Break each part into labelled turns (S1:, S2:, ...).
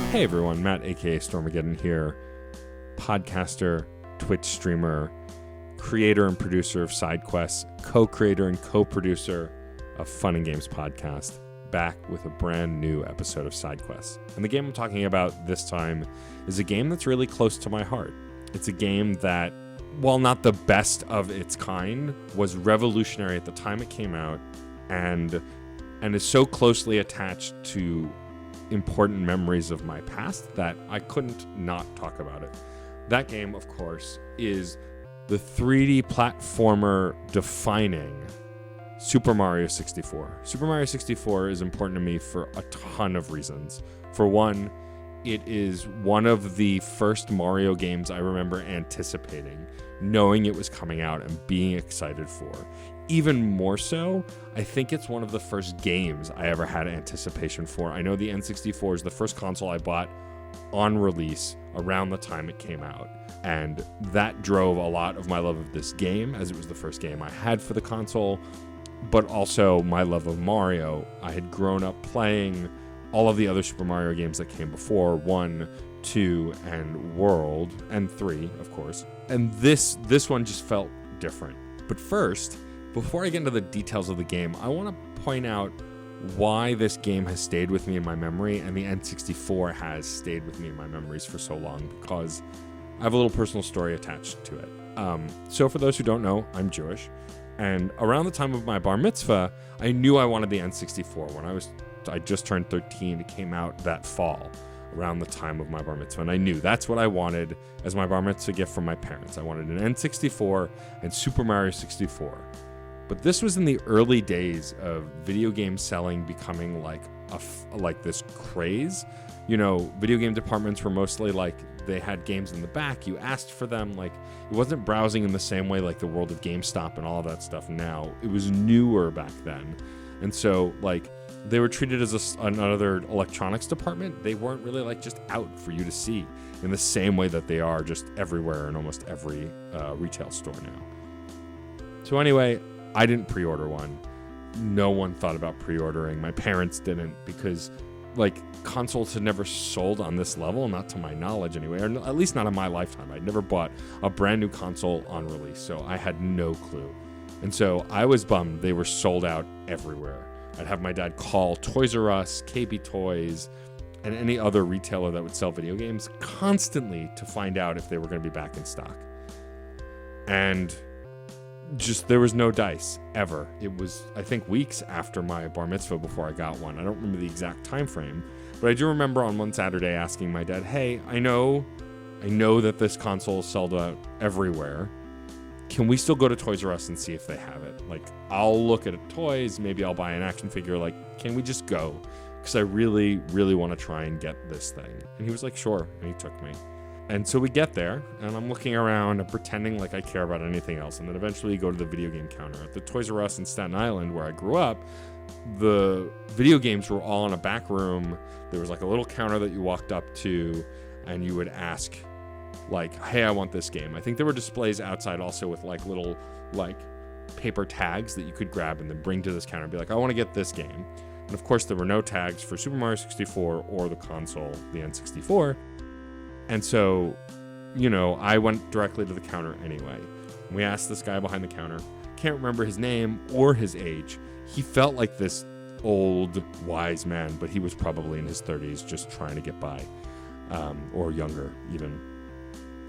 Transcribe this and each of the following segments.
S1: Hey everyone, Matt aka Stormageddon here, podcaster, Twitch streamer, creator and producer of Side Quests, co-creator and co-producer of Fun and Games podcast, back with a brand new episode of Side Quests. And the game I'm talking about this time is a game that's really close to my heart. It's a game that, while not the best of its kind, was revolutionary at the time it came out and is so closely attached to important memories of my past that I couldn't not talk about it. That game, of course, is the 3D platformer defining Super Mario 64. Super Mario 64 is important to me for a ton of reasons. For one, it is one of the first Mario games I remember anticipating, knowing it was coming out and being excited for. Even more so, I think it's one of the first games I ever had anticipation for. I know the N64 is the first console I bought on release around the time it came out. And that drove a lot of my love of this game, as it was the first game I had for the console, but also my love of Mario. I had grown up playing all of the other Super Mario games that came before, 1, 2, and World, and 3, of course. And this one just felt different. But first, before I get into the details of the game, I want to point out why this game has stayed with me in my memory and the N64 has stayed with me in my memories for so long, because I have a little personal story attached to it. So for those who don't know, I'm Jewish, and around the time of my bar mitzvah, I knew I wanted the N64. When I just turned 13, it came out that fall, around the time of my bar mitzvah, and I knew that's what I wanted as my bar mitzvah gift from my parents. I wanted an N64 and Super Mario 64. But this was in the early days of video game selling becoming like this craze. You know, video game departments were mostly like, they had games in the back. You asked for them. Like, it wasn't browsing in the same way like the world of GameStop and all of that stuff now. It was newer back then. And so, like, they were treated as another electronics department. They weren't really like just out for you to see in the same way that they are just everywhere in almost every retail store now. So anyway, I didn't pre-order one. No one thought about pre-ordering. My parents didn't, because like consoles had never sold on this level, not to my knowledge anyway, or at least not in my lifetime. I'd never bought a brand new console on release, so I had no clue. And so I was bummed they were sold out everywhere. I'd have my dad call Toys R Us, KB Toys, and any other retailer that would sell video games constantly to find out if they were going to be back in stock. And just, there was no dice ever. It was, I think, weeks after my bar mitzvah before I got one. I don't remember the exact time frame, but I do remember on one Saturday asking my dad, hey, I know that this console is sold out everywhere. Can we still go to Toys R Us and see if they have it? Like, I'll look at toys, maybe I'll buy an action figure. Like, can we just go? Because I really, really want to try and get this thing. And he was like, sure. And he took me. And so we get there, and I'm looking around and pretending like I care about anything else. And then eventually go to the video game counter. At the Toys R Us in Staten Island, where I grew up, the video games were all in a back room. There was like a little counter that you walked up to, and you would ask, like, hey, I want this game. I think there were displays outside also with like little like paper tags that you could grab and then bring to this counter and be like, I want to get this game. And of course, there were no tags for Super Mario 64 or the console, the N64. And so, you know, I went directly to the counter anyway. We asked this guy behind the counter. Can't remember his name or his age. He felt like this old, wise man, but he was probably in his 30s just trying to get by, or younger even.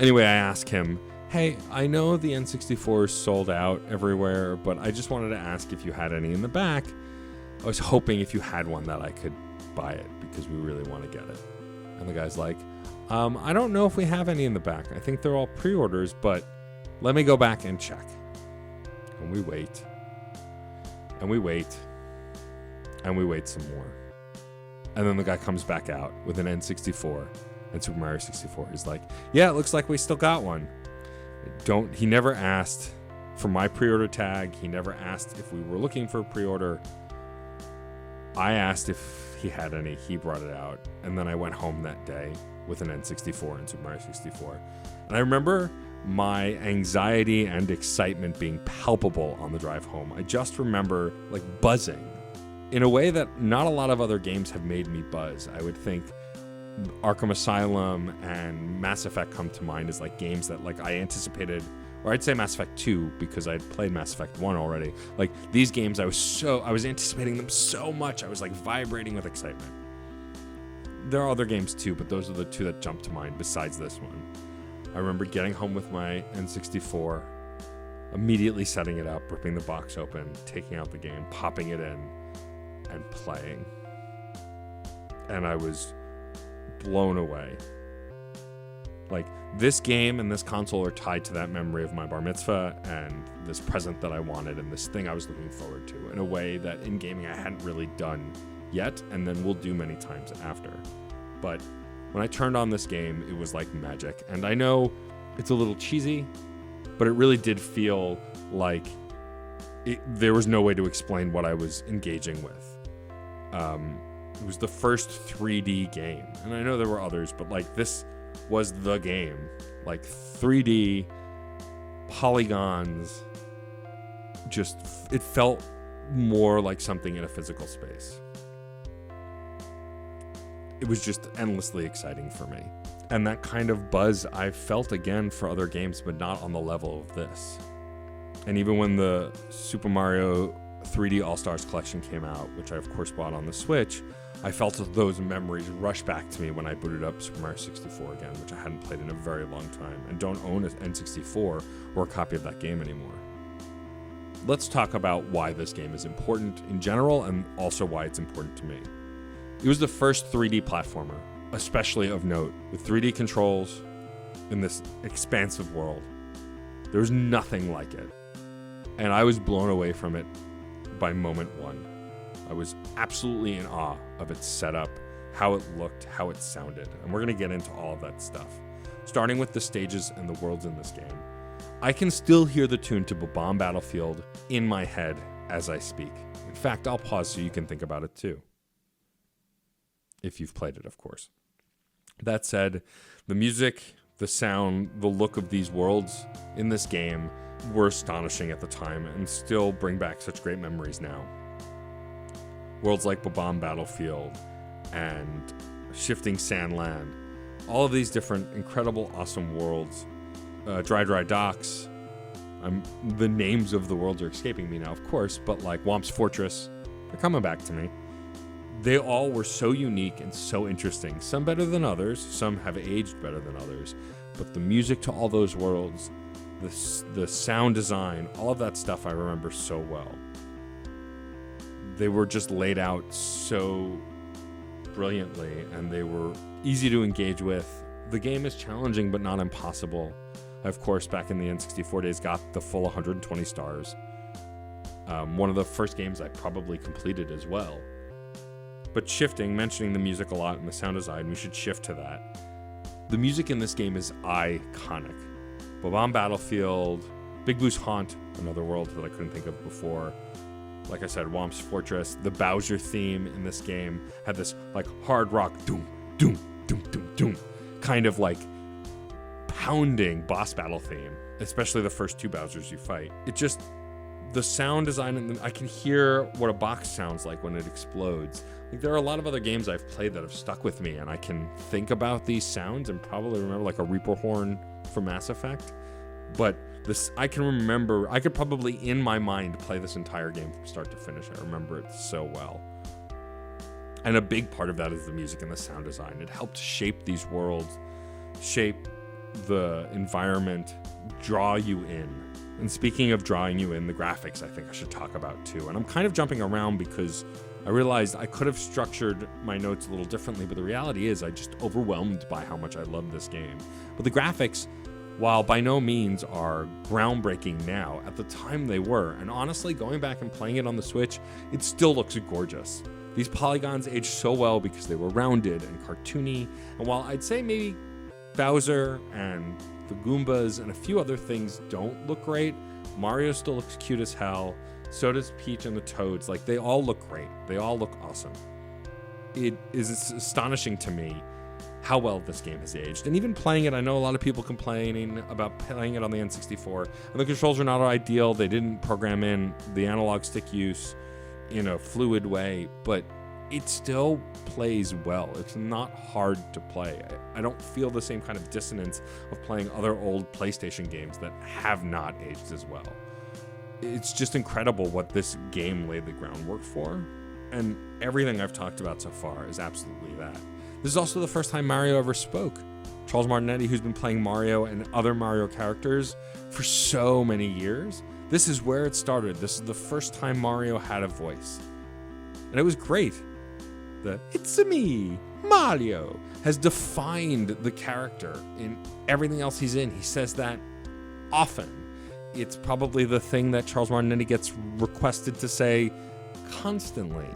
S1: Anyway, I asked him, hey, I know the N64 is sold out everywhere, but I just wanted to ask if you had any in the back. I was hoping if you had one that I could buy it, because we really want to get it. And the guy's like, I don't know if we have any in the back. I think they're all pre-orders, but let me go back and check. And we wait. And we wait. And we wait some more. And then the guy comes back out with an N64 and Super Mario 64. He's like, yeah, it looks like we still got one. He never asked for my pre-order tag. He never asked if we were looking for a pre-order. I asked if he had any. He brought it out. And then I went home that day with an N64 and Super Mario 64. And I remember my anxiety and excitement being palpable on the drive home. I just remember like buzzing in a way that not a lot of other games have made me buzz. I would think, Arkham Asylum and Mass Effect come to mind as like games that like I anticipated, or I'd say Mass Effect 2 because I'd played Mass Effect 1 already. Like these games, I was anticipating them so much. I was like vibrating with excitement. There are other games too, but those are the two that jump to mind besides this one. I remember getting home with my N64, immediately setting it up, ripping the box open, taking out the game, popping it in, and playing. And I was blown away. Like, this game and this console are tied to that memory of my bar mitzvah and this present that I wanted and this thing I was looking forward to in a way that in gaming I hadn't really done yet, and then will do many times after. But when I turned on this game, it was like magic. And I know it's a little cheesy, but it really did feel like there was no way to explain what I was engaging with. It was the first 3D game. And I know there were others, but like this was the game. Like 3D, polygons, just, it felt more like something in a physical space. It was just endlessly exciting for me. And that kind of buzz I felt again for other games, but not on the level of this. And even when the Super Mario 3D All-Stars collection came out, which I of course bought on the Switch, I felt those memories rush back to me when I booted up Super Mario 64 again, which I hadn't played in a very long time, and don't own an N64 or a copy of that game anymore. Let's talk about why this game is important in general, and also why it's important to me. It was the first 3D platformer, especially of note, with 3D controls in this expansive world. There was nothing like it. And I was blown away from it by moment one. I was absolutely in awe of its setup, how it looked, how it sounded. And we're going to get into all of that stuff. Starting with the stages and the worlds in this game. I can still hear the tune to Bomb Battlefield in my head as I speak. In fact, I'll pause so you can think about it too. If you've played it, of course. That said, the music, the sound, the look of these worlds in this game were astonishing at the time and still bring back such great memories now. Worlds like Bomb Battlefield and Shifting Sandland, all of these different incredible, awesome worlds. Dry Docks. The names of the worlds are escaping me now, of course, but like Womp's Fortress, they're coming back to me. They all were so unique and so interesting. Some better than others, some have aged better than others, but the music to all those worlds, the sound design, all of that stuff I remember so well. They were just laid out so brilliantly, and they were easy to engage with. The game is challenging, but not impossible. I, of course, back in the N64 days, got the full 120 stars. One of the first games I probably completed as well. But mentioning the music a lot and the sound design, we should shift to that. The music in this game is iconic. Bomb Battlefield, Big Boo's Haunt, another world that I couldn't think of before. Like I said, Womp's Fortress, the Bowser theme in this game had this like hard rock, doom, doom, doom, doom, doom, kind of like pounding boss battle theme, especially the first two Bowsers you fight. It just, the sound design, I can hear what a box sounds like when it explodes. Like, there are a lot of other games I've played that have stuck with me, and I can think about these sounds and probably remember like a Reaper horn from Mass Effect. But this, I could probably in my mind play this entire game from start to finish. I remember it so well. And a big part of that is the music and the sound design. It helped shape these worlds, shape the environment, draw you in. And speaking of drawing you in, the graphics I think I should talk about too. And I'm kind of jumping around because I realized I could have structured my notes a little differently, but the reality is I just overwhelmed by how much I love this game. But the graphics, while by no means are groundbreaking now, at the time they were. And honestly, going back and playing it on the Switch, it still looks gorgeous. These polygons aged so well because they were rounded and cartoony. And while I'd say maybe Bowser and the Goombas and a few other things don't look great, Mario still looks cute as hell. So does Peach and the Toads. Like, they all look great. They all look awesome. It is astonishing to me how well this game has aged. And even playing it, I know a lot of people complaining about playing it on the N64. And the controls are not ideal. They didn't program in the analog stick use in a fluid way. But it still plays well. It's not hard to play. I don't feel the same kind of dissonance of playing other old PlayStation games that have not aged as well. It's just incredible what this game laid the groundwork for, and everything I've talked about so far is absolutely that. This is also the first time Mario ever spoke. Charles Martinetti, who's been playing Mario and other Mario characters for so many years, this is where it started. This is the first time Mario had a voice. And it was great. The "It's me, Mario" has defined the character in everything else he's in. He says that often. It's probably the thing that Charles Martinetti gets requested to say constantly.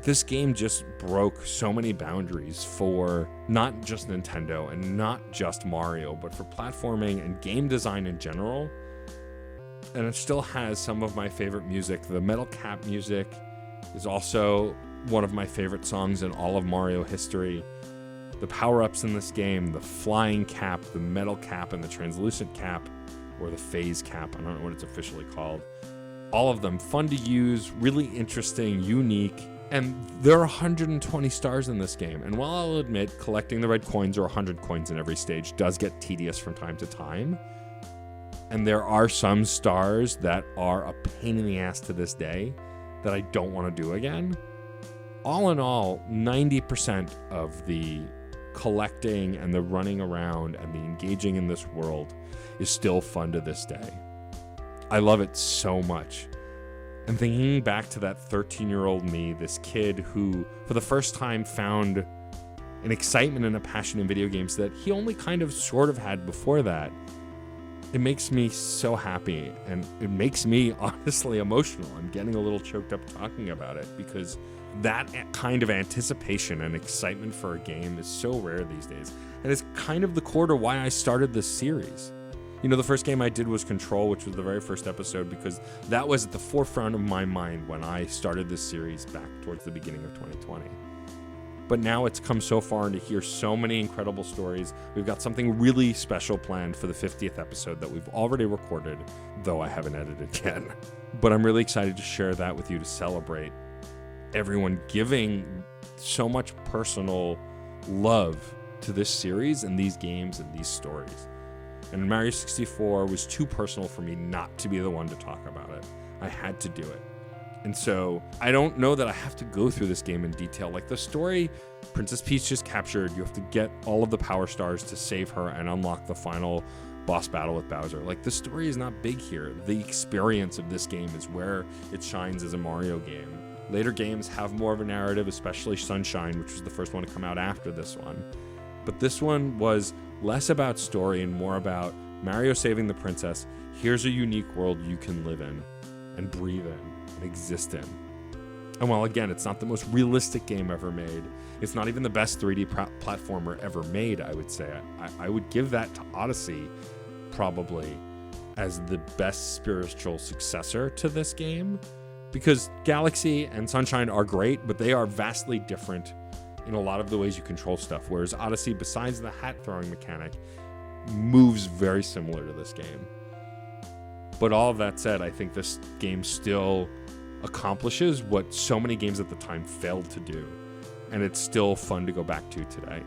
S1: This game just broke so many boundaries for not just Nintendo and not just Mario, but for platforming and game design in general. And it still has some of my favorite music. The metal cap music is also one of my favorite songs in all of Mario history. The power-ups in this game, the flying cap, the metal cap, and the translucent cap, or the phase cap, I don't know what it's officially called. All of them fun to use, really interesting, unique. And there are 120 stars in this game. And while I'll admit collecting the red coins or 100 coins in every stage does get tedious from time to time, and there are some stars that are a pain in the ass to this day that I don't want to do again, all in all, 90% of the collecting and the running around and the engaging in this world is still fun to this day. I love it so much. And thinking back to that 13-year-old me, this kid who, for the first time, found an excitement and a passion in video games that he only kind of sort of had before that, it makes me so happy, and it makes me honestly emotional. I'm getting a little choked up talking about it because that kind of anticipation and excitement for a game is so rare these days. And it's kind of the core to why I started this series. You know, the first game I did was Control, which was the very first episode, because that was at the forefront of my mind when I started this series back towards the beginning of 2020. But now it's come so far, and to hear so many incredible stories, we've got something really special planned for the 50th episode that we've already recorded, though I haven't edited yet. But I'm really excited to share that with you to celebrate everyone giving so much personal love to this series and these games and these stories. And Mario 64 was too personal for me not to be the one to talk about it. I had to do it. And so I don't know that I have to go through this game in detail. Like the story, Princess Peach is captured. You have to get all of the power stars to save her and unlock the final boss battle with Bowser. Like the story is not big here. The experience of this game is where it shines as a Mario game. Later games have more of a narrative, especially Sunshine, which was the first one to come out after this one. But this one was less about story and more about Mario saving the princess. Here's a unique world you can live in and breathe in and exist in. And while again, it's not the most realistic game ever made, it's not even the best 3D platformer ever made, I would say. I would give that to Odyssey probably as the best spiritual successor to this game, because Galaxy and Sunshine are great, but they are vastly different in a lot of the ways you control stuff, whereas Odyssey, besides the hat-throwing mechanic, moves very similar to this game. But all of that said, I think this game still accomplishes what so many games at the time failed to do, and it's still fun to go back to today.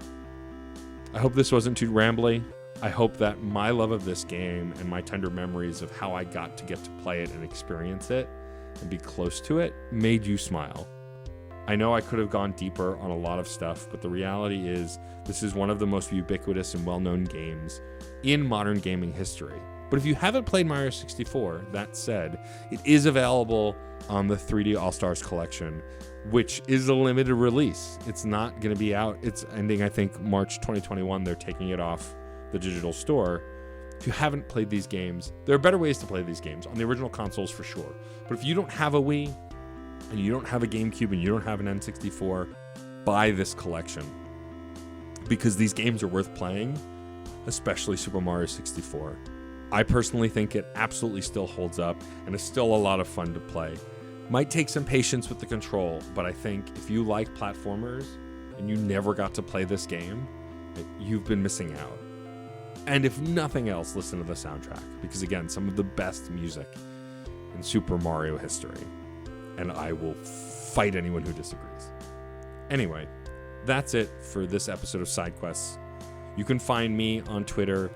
S1: I hope this wasn't too rambly. I hope that my love of this game and my tender memories of how I got to get to play it and experience it and be close to it made you smile. I know I could have gone deeper on a lot of stuff, but the reality is this is one of the most ubiquitous and well-known games in modern gaming history. But if you haven't played Mario 64, that said, it is available on the 3D All-Stars collection, which is a limited release. It's not going to be out. It's ending, I think, March 2021. They're taking it off the digital store. If you haven't played these games, there are better ways to play these games on the original consoles for sure. But if you don't have a Wii, and you don't have a GameCube, and you don't have an N64, buy this collection. Because these games are worth playing, especially Super Mario 64. I personally think it absolutely still holds up, and is still a lot of fun to play. Might take some patience with the control, but I think if you like platformers, and you never got to play this game, you've been missing out. And if nothing else, listen to the soundtrack, because again, some of the best music in Super Mario history. And I will fight anyone who disagrees. Anyway, that's it for this episode of Side Quests. You can find me on Twitter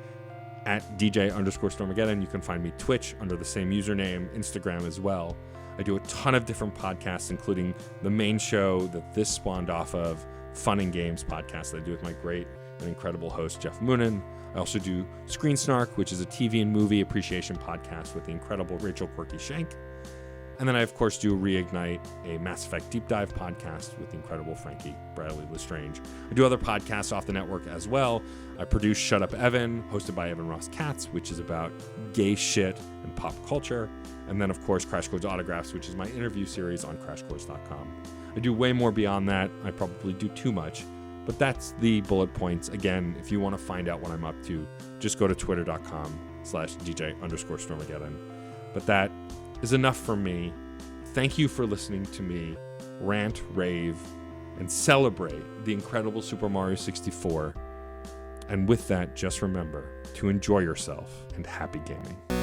S1: at DJ_Stormageddon. You can find me Twitch under the same username, Instagram as well. I do a ton of different podcasts, including the main show that this spawned off of, Fun and Games podcast that I do with my great and incredible host, Jeff Moonen. I also do Screen Snark, which is a TV and movie appreciation podcast with the incredible Rachel Quirky Shank. And then I, of course, do Reignite, a Mass Effect deep dive podcast with the incredible Frankie Bradley Lestrange. I do other podcasts off the network as well. I produce Shut Up Evan, hosted by Evan Ross Katz, which is about gay shit and pop culture. And then, of course, Crash Course Autographs, which is my interview series on crashcourse.com. I do way more beyond that. I probably do too much. But that's the bullet points. Again, if you want to find out what I'm up to, just go to twitter.com/DJ_Stormageddon. But that is enough from me. Thank you for listening to me rant, rave, and celebrate the incredible Super Mario 64. And with that, just remember to enjoy yourself and happy gaming.